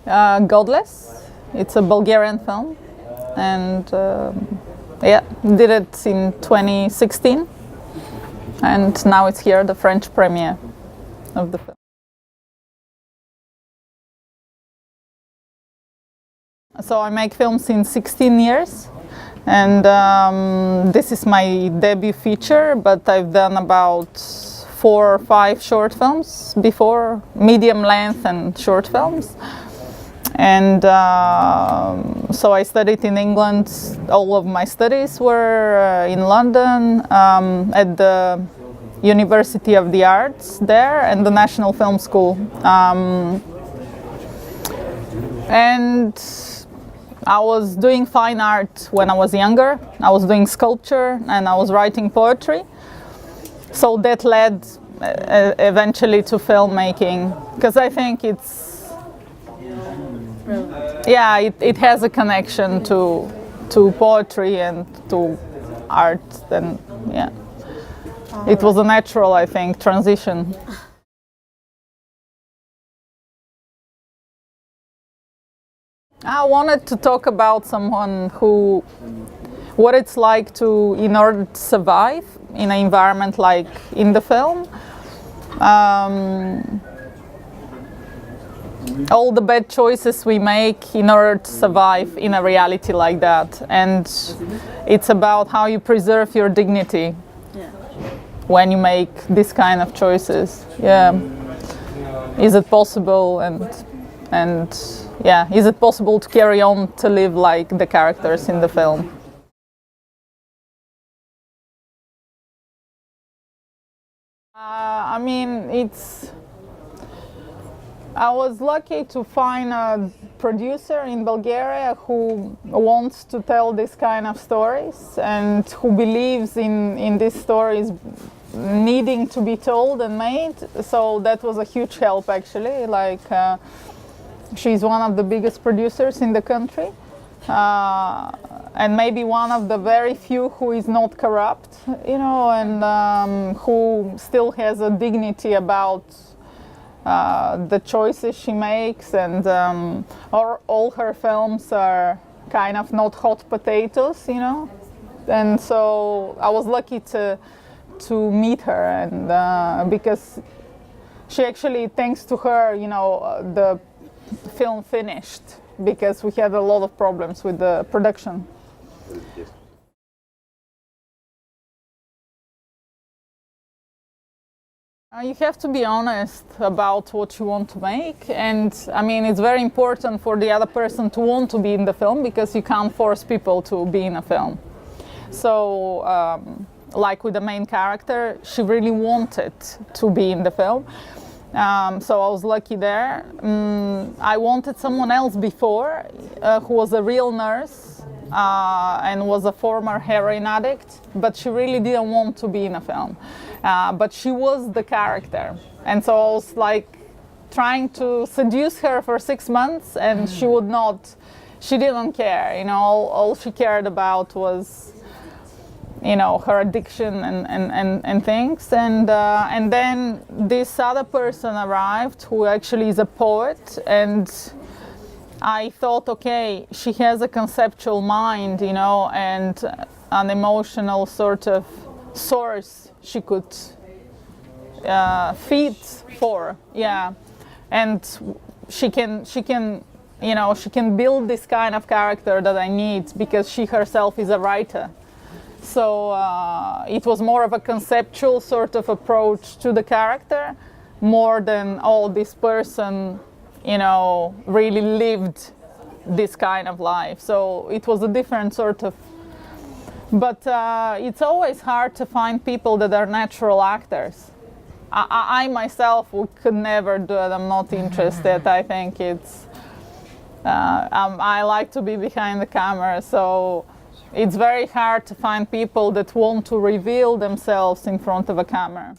Godless. It's a Bulgarian film, and yeah, did it in 2016, and now it's here, the French premiere of the film. So I make films since 16 years, and this is my debut feature, but I've done about 4 or 5 short films before, medium length and short films. And so I studied in England. All of my studies were in London, at the University of the Arts there and the National Film School. And I was doing fine art when I was younger. I was doing sculpture and I was writing poetry. So that led eventually to filmmaking, because I think it's, yeah, it has a connection to poetry and to art, and yeah, it was a natural, I think, transition. I wanted to talk about someone who, what it's like to, in order to survive in an environment like in the film. All the bad choices we make in order to survive in a reality like that. And it's about how you preserve your dignity when you make this kind of choices. Yeah. Is it possible, and yeah, is it possible to carry on to live like the characters in the film? I mean, I was lucky to find a producer in Bulgaria who wants to tell this kind of stories and who believes in these stories needing to be told and made. So that was a huge help, actually. Like, she's one of the biggest producers in the country, and maybe one of the very few who is not corrupt, you know, and who still has a dignity about the choices she makes, and all her films are kind of not hot potatoes, you know. And so I was lucky to meet her, and because she actually, thanks to her, you know, the film finished, because we had a lot of problems with the production. You have to be honest about what you want to make, and I mean, it's very important for the other person to want to be in the film, because you can't force people to be in a film. So like with the main character, she really wanted to be in the film. So I was lucky there. I wanted someone else before, who was a real nurse and was a former heroin addict, but she really didn't want to be in a film. But she was the character. And so I was like trying to seduce her for 6 months, and she would not, she didn't care, you know, all she cared about was, you know, her addiction and things. And then this other person arrived who actually is a poet, and I thought, okay, she has a conceptual mind, you know, and an emotional sort of source she could feed for, yeah. And she can, you know, she can build this kind of character that I need, because she herself is a writer. So it was more of a conceptual sort of approach to the character, more than, oh, this person, you know, really lived this kind of life. So it was a different sort of, but it's always hard to find people that are natural actors. I myself could never do it. I'm not interested. I think it's, I like to be behind the camera, so it's very hard to find people that want to reveal themselves in front of a camera.